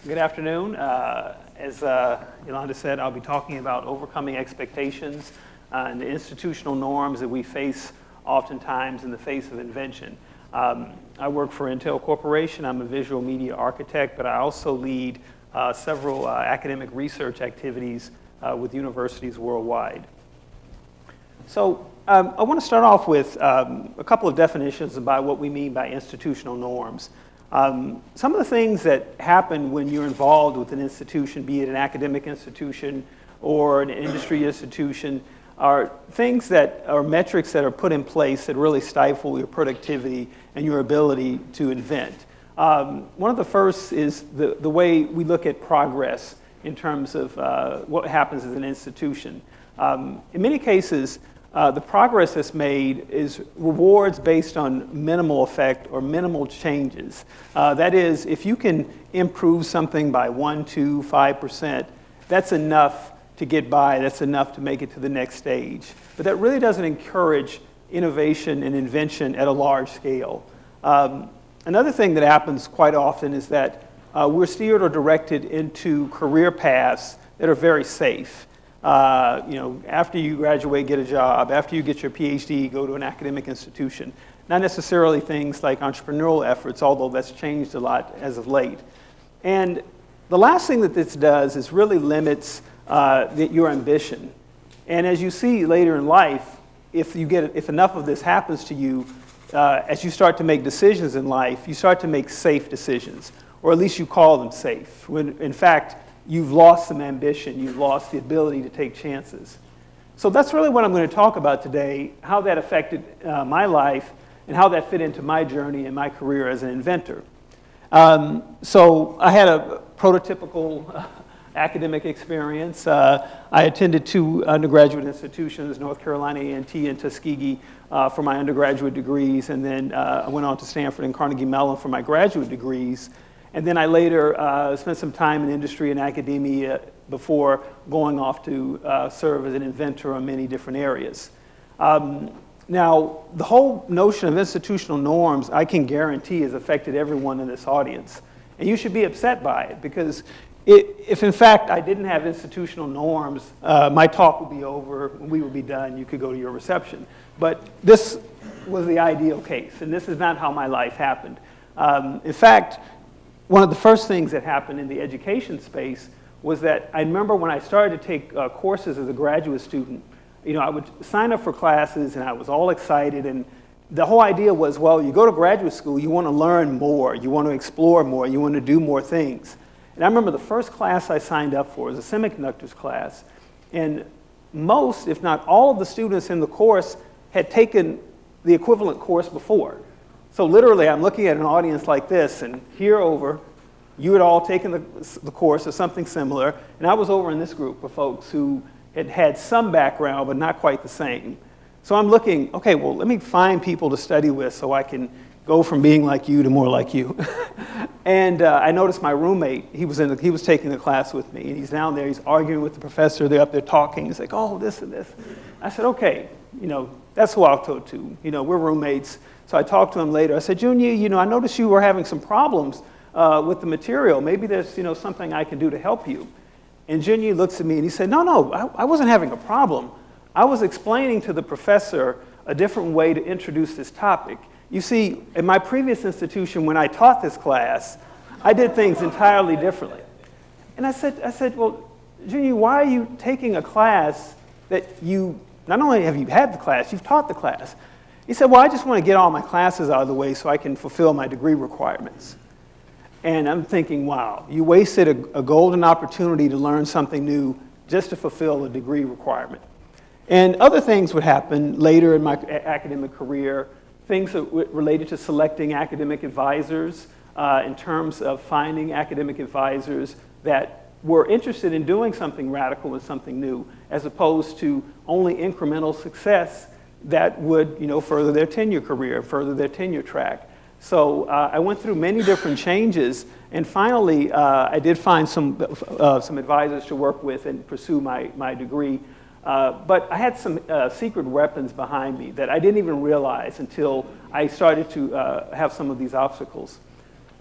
Good afternoon. As Yolanda said, I'll be talking about overcoming expectations and the institutional norms that we face oftentimes in the face of invention. I work for Intel Corporation. I'm a visual media architect, but I also lead several academic research activities with universities worldwide. So I want to start off with a couple of definitions about what we mean by institutional norms. Some of the things that happen when you're involved with an institution, be it an academic institution or an industry institution, are things that are metrics that are put in place that really stifle your productivity and your ability to invent. One of the first is the way we look at progress in terms of what happens as an institution. In many cases, the progress that's made is rewards based on minimal effect or minimal changes. That is, if you can improve something by 1%, 2%, 5%, that's enough to get by, that's enough to make it to the next stage. But that really doesn't encourage innovation and invention at a large scale. Another thing that happens quite often is that we're steered or directed into career paths that are very safe. After you graduate, get a job. After you get your PhD, go to an academic institution. Not necessarily things like entrepreneurial efforts, although that's changed a lot as of late. And the last thing that this does is really limits your ambition. And as you see later in life, if enough of this happens to you, as you start to make decisions in life, you start to make safe decisions, or at least you call them safe, when in fact, you've lost some ambition, you've lost the ability to take chances. So that's really what I'm going to talk about today, how that affected my life and how that fit into my journey and my career as an inventor. So I had a prototypical academic experience. I attended two undergraduate institutions, North Carolina A&T and Tuskegee, for my undergraduate degrees, and then I went on to Stanford and Carnegie Mellon for my graduate degrees. And then I later spent some time in industry and academia before going off to serve as an inventor in many different areas. Now, the whole notion of institutional norms, I can guarantee, has affected everyone in this audience. And you should be upset by it, because if in fact I didn't have institutional norms, my talk would be over, we would be done, you could go to your reception. But this was the ideal case, and this is not how my life happened. In fact, one of the first things that happened in the education space was that I remember when I started to take courses as a graduate student, I would sign up for classes and I was all excited, and the whole idea was, well, you go to graduate school, you want to learn more, you want to explore more, you want to do more things. And I remember the first class I signed up for was a semiconductors class, and most, if not all of the students in the course had taken the equivalent course before. So literally, I'm looking at an audience like this, and here over, you had all taken the course or something similar, and I was over in this group of folks who had had some background, but not quite the same. So I'm looking, okay, well, let me find people to study with so I can go from being like you to more like you. And I noticed my roommate, he was taking the class with me, and he's down there, he's arguing with the professor, they're up there talking, he's like, oh, this and this. I said, okay, that's who I'll go to, we're roommates. So I talked to him later. I said, Junior, I noticed you were having some problems with the material. Maybe there's, something I can do to help you. And Junior looks at me and he said, no, I wasn't having a problem. I was explaining to the professor a different way to introduce this topic. You see, in my previous institution, when I taught this class, I did things entirely differently. And I said, well, Junior, why are you taking a class that not only have you had the class, you've taught the class. He said, well, I just want to get all my classes out of the way so I can fulfill my degree requirements. And I'm thinking, wow, you wasted a golden opportunity to learn something new just to fulfill a degree requirement. And other things would happen later in my academic career, things that related to selecting academic advisors, in terms of finding academic advisors that were interested in doing something radical and something new, as opposed to only incremental success that would, further their tenure career, further their tenure track. So I went through many different changes, and finally I did find some advisors to work with and pursue my degree. But I had some secret weapons behind me that I didn't even realize until I started to have some of these obstacles.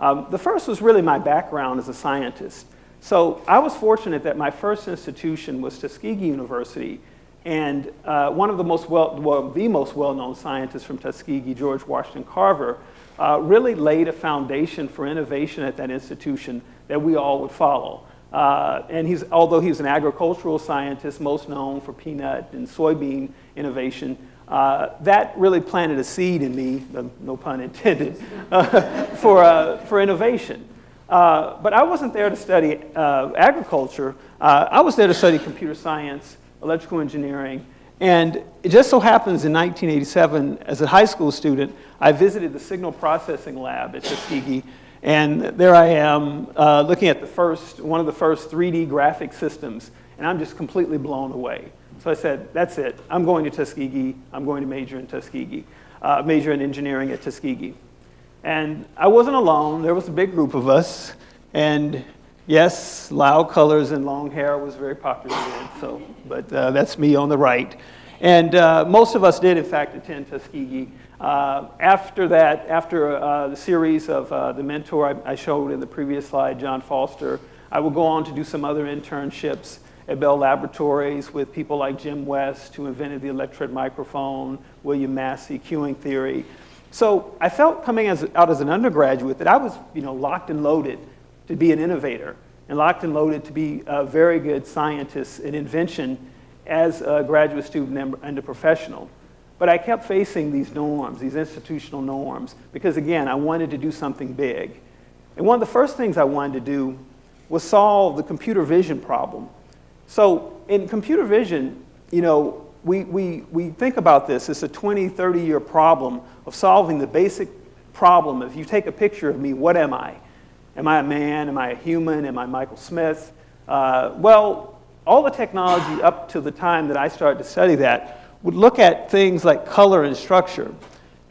The first was really my background as a scientist. So I was fortunate that my first institution was Tuskegee University, and one of the most the most well-known scientists from Tuskegee, George Washington Carver, really laid a foundation for innovation at that institution that we all would follow. And although he's an agricultural scientist, most known for peanut and soybean innovation, that really planted a seed in me, no pun intended, for innovation. But I wasn't there to study agriculture. I was there to study computer science, electrical engineering, and it just so happens in 1987, as a high school student, I visited the signal processing lab at Tuskegee, and there I am looking at one of the first 3D graphic systems, and I'm just completely blown away. So I said, that's it. I'm going to Tuskegee. I'm going to major in Tuskegee, major in engineering at Tuskegee. And I wasn't alone. There was a big group of us, and yes, loud colors and long hair was very popular then, but that's me on the right. And most of us did, in fact, attend Tuskegee. After that, the series of the mentor I showed in the previous slide, John Foster, I would go on to do some other internships at Bell Laboratories with people like Jim West, who invented the electret microphone, William Massey, queuing theory. So I felt coming out as an undergraduate that I was, locked and loaded to be an innovator and locked and loaded to be a very good scientist in invention as a graduate student and a professional. But I kept facing these norms, these institutional norms, because again, I wanted to do something big. And one of the first things I wanted to do was solve the computer vision problem. So in computer vision, we think about this. It's a 20, 30-year problem of solving the basic problem. If you take a picture of me, what am I? Am I a man? Am I a human? Am I Michael Smith? Well, all the technology up to the time that I started to study that would look at things like color and structure.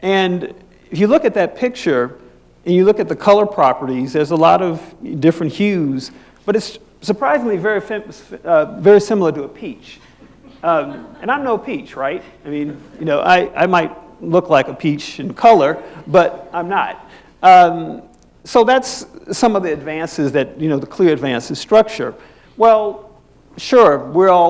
And if you look at that picture and you look at the color properties, there's a lot of different hues, but it's surprisingly very similar to a peach. And I'm no peach, right? I mean, I might look like a peach in color, but I'm not. So that's some of the advances that, the clear advances. Structure. Well, sure,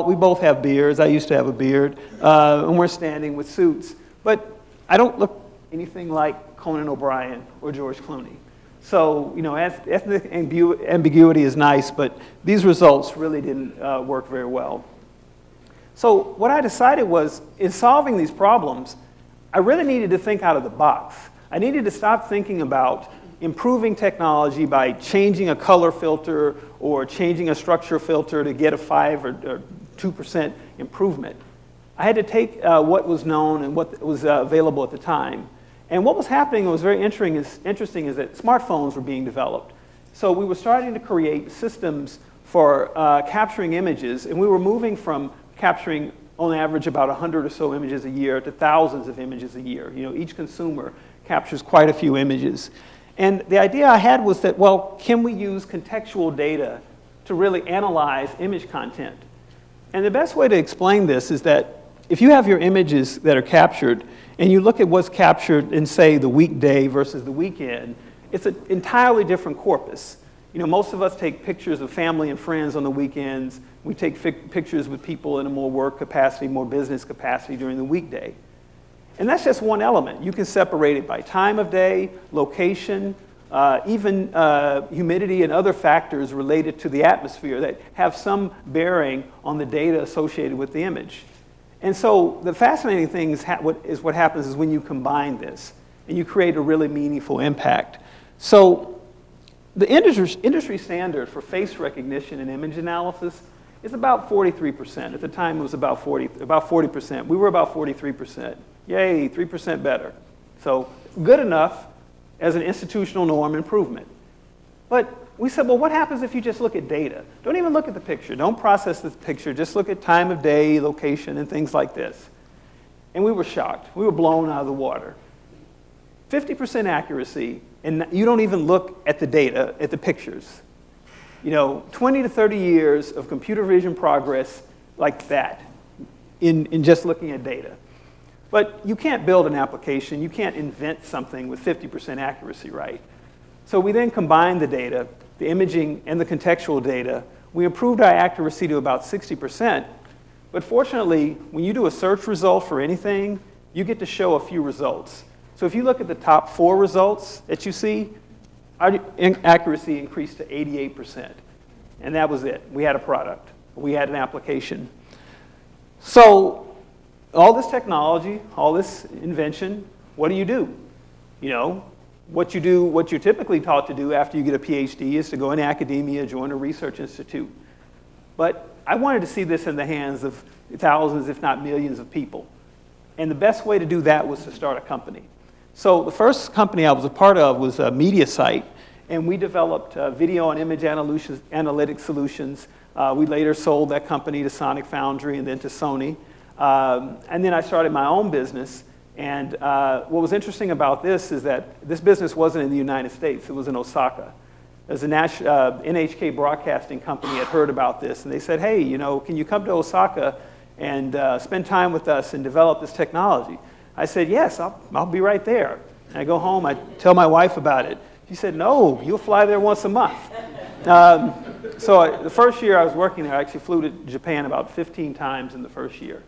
we both have beards. I used to have a beard, and we're standing with suits. But I don't look anything like Conan O'Brien or George Clooney. So, ethnic ambiguity is nice, but these results really didn't work very well. So what I decided was, in solving these problems, I really needed to think out of the box. I needed to stop thinking about improving technology by changing a color filter or changing a structure filter to get a 5 or 2% improvement. I had to take what was known and what was available at the time. And what was happening, what was very interesting is that smartphones were being developed. So we were starting to create systems for capturing images, and we were moving from capturing on average about 100 or so images a year to thousands of images a year. Each consumer captures quite a few images. And the idea I had was that, well, can we use contextual data to really analyze image content? And the best way to explain this is that if you have your images that are captured and you look at what's captured in, say, the weekday versus the weekend, it's an entirely different corpus. Most of us take pictures of family and friends on the weekends. We take pictures with people in a more work capacity, more business capacity during the weekday. And that's just one element. You can separate it by time of day, location, even humidity and other factors related to the atmosphere that have some bearing on the data associated with the image. And so the fascinating thing is what happens is when you combine this and you create a really meaningful impact. So the industry standard for face recognition and image analysis is about 43%. At the time, it was about 40%. We were about 43%. Yay, 3% better. So good enough as an institutional norm improvement. But we said, well, what happens if you just look at data? Don't even look at the picture. Don't process the picture. Just look at time of day, location, and things like this. And we were shocked. We were blown out of the water. 50% accuracy, and you don't even look at the data, at the pictures. 20 to 30 years of computer vision progress like that in just looking at data. But you can't build an application. You can't invent something with 50% accuracy, right? So we then combined the data, the imaging and the contextual data. We improved our accuracy to about 60%. But fortunately, when you do a search result for anything, you get to show a few results. So if you look at the top 4 results that you see, our accuracy increased to 88%. And that was it. We had a product. We had an application. So all this technology, all this invention, what do? You know, what you're typically taught to do after you get a PhD is to go into academia, join a research institute. But I wanted to see this in the hands of thousands, if not millions of people. And the best way to do that was to start a company. So the first company I was a part of was a media site, and we developed video and image analytic solutions. We later sold that company to Sonic Foundry and then to Sony. And then I started my own business. And what was interesting about this is that this business wasn't in the United States. It was in Osaka. There's a NHK broadcasting company had heard about this, and they said, hey, you know, can you come to Osaka and spend time with us and develop this technology? I said, yes, I'll be right there. And I go home, I tell my wife about it. She said, no, you'll fly there once a month. So the first year I was working there, I actually flew to Japan about 15 times in the first year.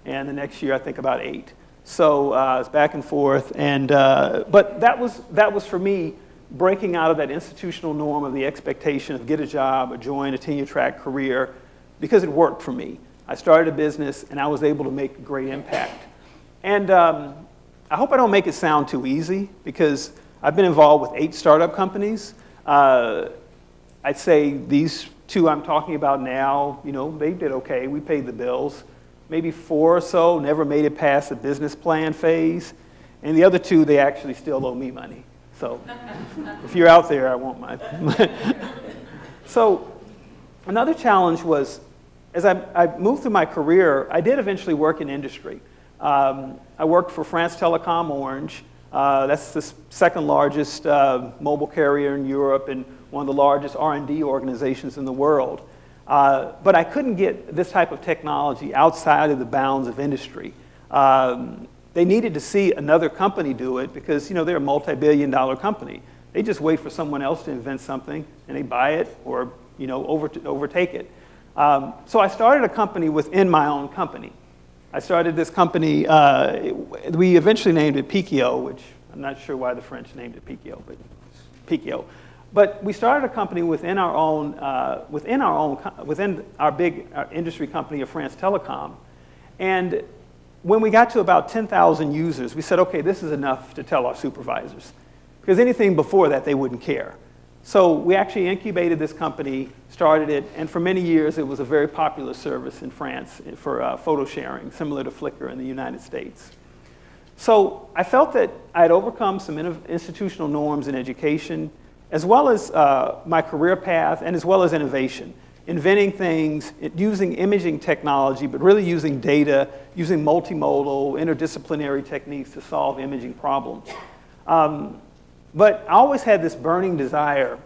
And the next year, I think about 8. So it's back and forth. And, but that was for me breaking out of that institutional norm of the expectation of get a job or join a tenure track career, because it worked for me. I started a business and I was able to make a great impact. And I hope I don't make it sound too easy, because I've been involved with 8 startup companies. I'd say these 2 I'm talking about now, you know, they did okay. We paid the bills. Maybe 4 or so never made it past the business plan phase. And the other 2, they actually still owe me money. So if you're out there, I won't mind. So another challenge was, as I moved through my career, I did eventually work in industry. I worked for France Telecom Orange. That's the second largest mobile carrier in Europe and one of the largest R&D organizations in the world. But I couldn't get this type of technology outside of the bounds of industry. They needed to see another company do it because, you know, they're a multi-billion-dollar company. They just wait for someone else to invent something and they buy it or, you know, overtake it. So I started a company within my own company. I started this company, we eventually named it Pikio, which I'm not sure why the French named it Pikio, but Pikio. But we started a company within our big industry company of France Telecom. And when we got to about 10,000 users, we said, okay, this is enough to tell our supervisors. Because anything before that, they wouldn't care. So we actually incubated this company, started it, and for many years, it was a very popular service in France for photo sharing, similar to Flickr in the United States. So I felt that I had overcome some institutional norms in education, as well as my career path, and as well as innovation. Inventing things, using imaging technology, but really using data, using multimodal, interdisciplinary techniques to solve imaging problems. But I always had this burning desire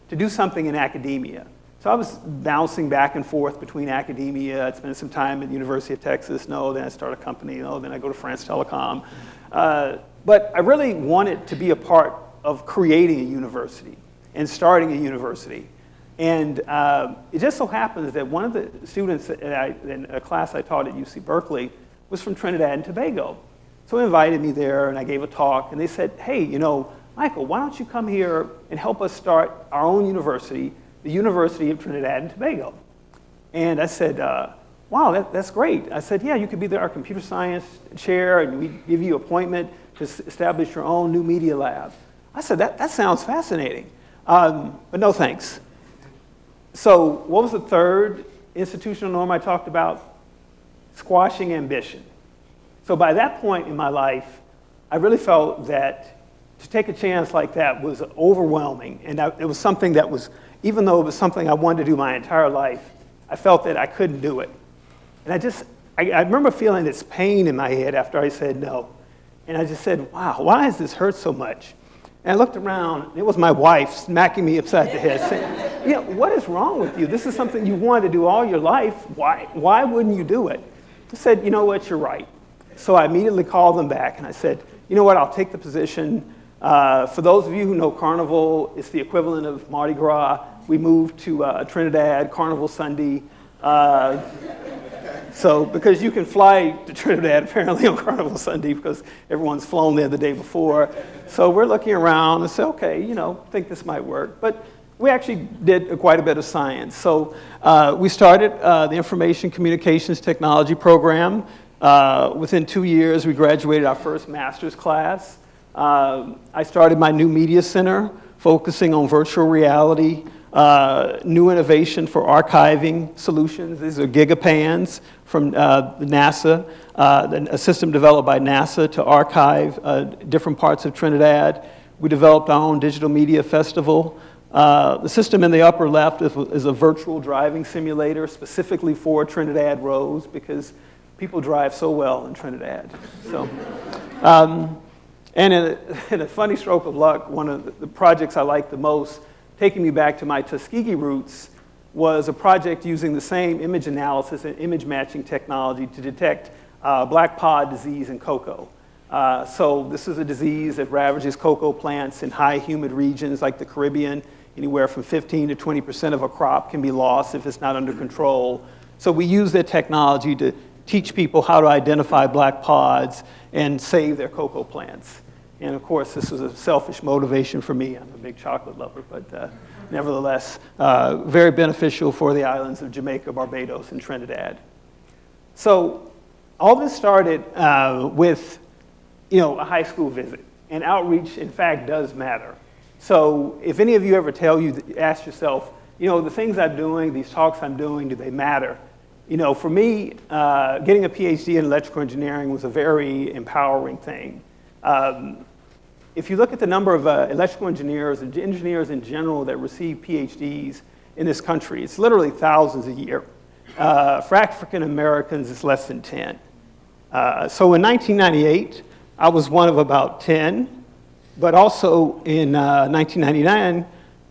to do something in academia. So I was bouncing back and forth between academia. I'd spend some time at the University of Texas. No, then I start a company. No, then I go to France Telecom. But I really wanted to be a part of creating a university and starting a university. And it just so happens that one of the students in a class I taught at UC Berkeley was from Trinidad and Tobago. So they invited me there, and I gave a talk, and they said, hey, you know, Michael, why don't you come here and help us start our own university, the University of Trinidad and Tobago? And I said, wow, that's great. I said, yeah, you could be our computer science chair, and we give you an appointment to establish your own new media lab. I said, that sounds fascinating, but no thanks. So what was the third institutional norm I talked about? Squashing ambition. So by that point in my life, I really felt that to take a chance like that was overwhelming. And it was something that was, even though it was something I wanted to do my entire life, I felt that I couldn't do it. And I remember feeling this pain in my head after I said no. And I just said, wow, why does this hurt so much? And I looked around, and it was my wife smacking me upside the head, saying, you know, what is wrong with you? This is something you wanted to do all your life. Why wouldn't you do it? I said, you know what, you're right. So I immediately called them back, and I said, you know what, I'll take the position. For those of you who know Carnival, it's the equivalent of Mardi Gras. We moved to Trinidad, Carnival Sunday. So because you can fly to Trinidad apparently on Carnival Sunday because everyone's flown there the day before. So we're looking around and say, okay, think this might work. But we actually did quite a bit of science. So we started the Information Communications Technology program. Within 2 years, we graduated our first master's class. I started my new media center, focusing on virtual reality, new innovation for archiving solutions. These are gigapans from NASA, a system developed by NASA to archive different parts of Trinidad. We developed our own digital media festival. The system in the upper left is a virtual driving simulator specifically for Trinidad roads because people drive so well in Trinidad. So, and in a funny stroke of luck, one of the projects I liked the most, taking me back to my Tuskegee roots, was a project using the same image analysis and image matching technology to detect black pod disease in cocoa. So this is a disease that ravages cocoa plants in high humid regions like the Caribbean. Anywhere from 15 to 20% of a crop can be lost if it's not under control. So we use that technology to teach people how to identify black pods and save their cocoa plants. And of course, this was a selfish motivation for me. I'm a big chocolate lover, but nevertheless, very beneficial for the islands of Jamaica, Barbados, and Trinidad. So all this started with a high school visit. And outreach, in fact, does matter. So if any of you ever ask yourself, the things I'm doing, these talks I'm doing, do they matter? For me, getting a PhD in electrical engineering was a very empowering thing. If you look at the number of electrical engineers and engineers in general that receive PhDs in this country, it's literally thousands a year. For African Americans, it's less than 10. So in 1998, I was one of about 10, but also in 1999,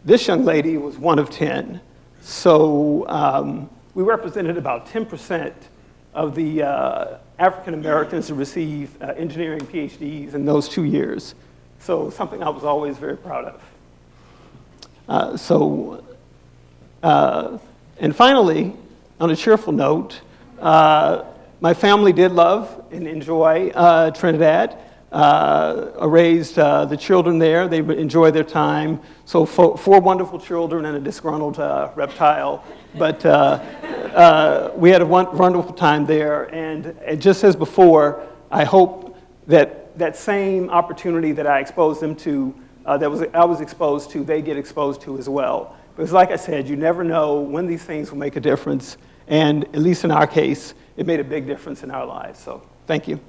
this young lady was one of 10. So we represented about 10% of the African Americans to receive engineering PhDs in those 2 years. So something I was always very proud of. And finally, on a cheerful note, my family did love and enjoy Trinidad. I raised the children there. They enjoyed their time. So four wonderful children and a disgruntled reptile. But we had a wonderful time there. And just as before, I hope that same opportunity that I exposed them to, I was exposed to, they get exposed to as well. Because like I said, you never know when these things will make a difference. And at least in our case, it made a big difference in our lives. So thank you.